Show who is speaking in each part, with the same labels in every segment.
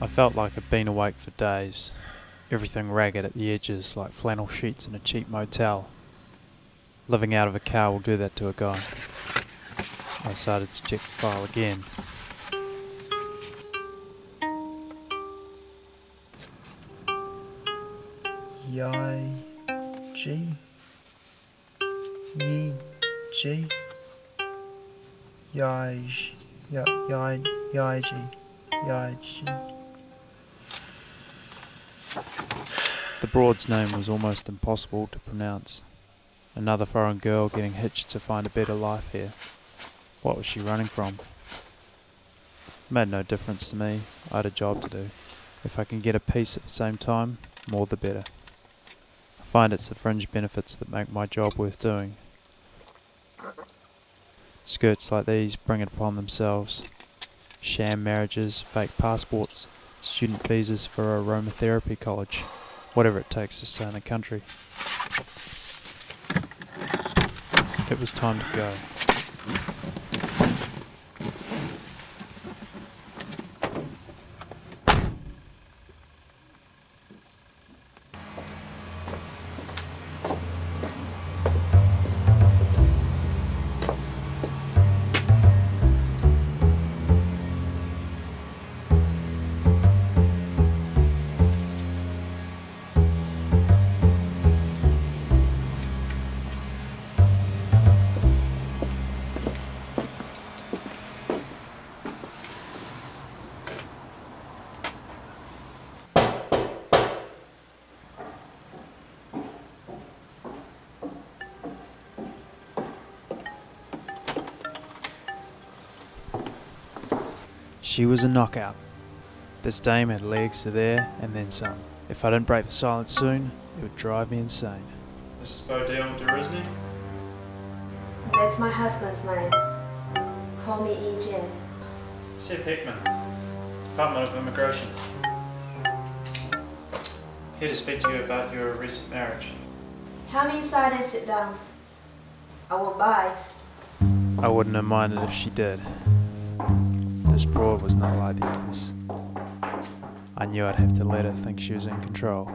Speaker 1: felt like I'd been awake for days, everything ragged at the edges like flannel sheets in a cheap motel. Living out of a car will do that to a guy. I started to check the file again.
Speaker 2: Xiaoying,
Speaker 1: The broad's name was almost impossible to pronounce. Another foreign girl getting hitched to find a better life here. What was she running from? It made no difference to me. I had a job to do. If I can get a piece at the same time, more the better. I find it's the fringe benefits that make my job worth doing. Skirts like these bring it upon themselves. Sham marriages, fake passports, student visas for aromatherapy college, whatever it takes to stay in the country. It was time to go. She was a knockout. This dame had legs to there and then some. If I didn't break the silence soon, it would drive me insane. Mrs. Bodell Derisney?
Speaker 3: That's my husband's name. Call me Adrian.
Speaker 1: Seth Heckmann, Department of Immigration. Here to speak to you about your recent marriage.
Speaker 3: Come inside and sit down. I won't bite.
Speaker 1: I wouldn't have minded if she did. This broad was not like the others. I knew I'd have to let her think she was in control.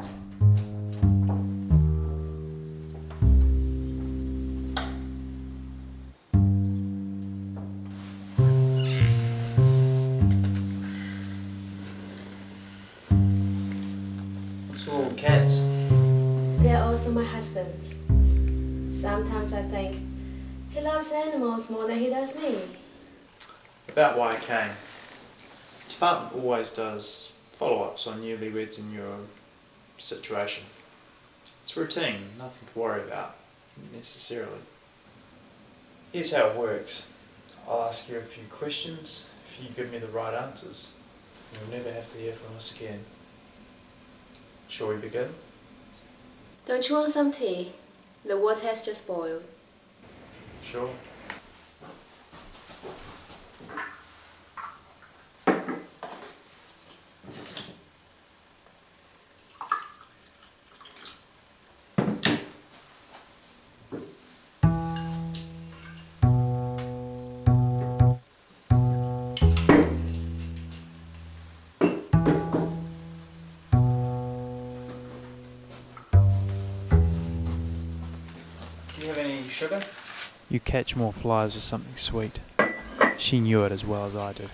Speaker 1: It's all cats.
Speaker 3: They're also my husband's. Sometimes I think he loves animals more than he does me.
Speaker 1: About why I came. The department always does follow-ups on newlyweds in your situation. It's routine, nothing to worry about, necessarily. Here's how it works. I'll ask you a few questions. If you give me the right answers, you'll never have to hear from us again. Shall we begin?
Speaker 3: Don't you want some tea? The water has just boiled.
Speaker 1: Sure. Do you have any sugar? You catch more flies with something sweet. She knew it as well as I did.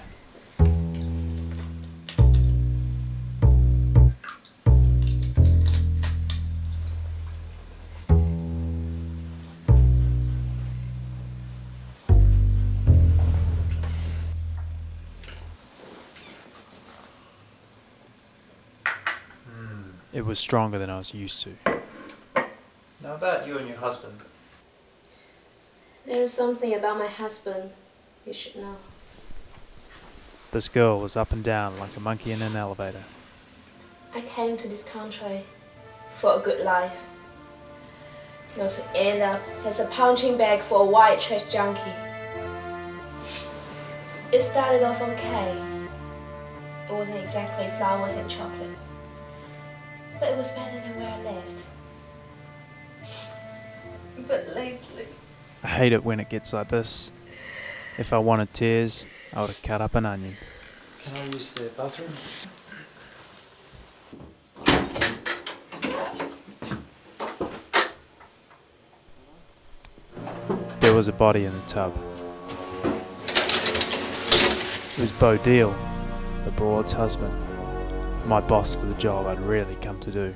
Speaker 1: It was stronger than I was used to. Now about you and your husband.
Speaker 3: There is something about my husband you should know.
Speaker 1: This girl was up and down like a monkey in an elevator.
Speaker 3: I came to this country for a good life, not to end up as a punching bag for a white trash junkie. It started off okay. It wasn't exactly flowers and chocolate, but it was better than where I lived. But lately...
Speaker 1: I hate it when it gets like this. If I wanted tears, I would have cut up an onion. Can I use the bathroom? There was a body in the tub. It was Bo Deal, the Broad's husband, my boss for the job I'd rarely come to do.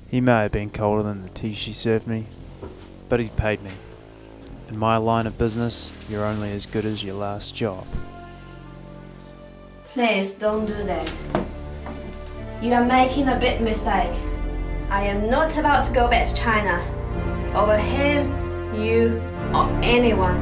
Speaker 1: He may have been colder than the tea she served me, but he paid me. In my line of business, you're only as good as your last job.
Speaker 3: Please don't do that. You are making a big mistake. I am not about to go back to China over him, you, or anyone.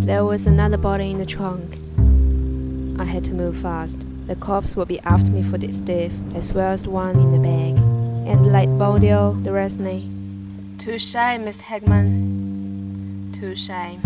Speaker 3: There was another body in the trunk. I had to move fast. The cops would be after me for this death, as well as the one in the bag. And like Bodil, the rest me. Too shy, Miss Heckmann. Too shy.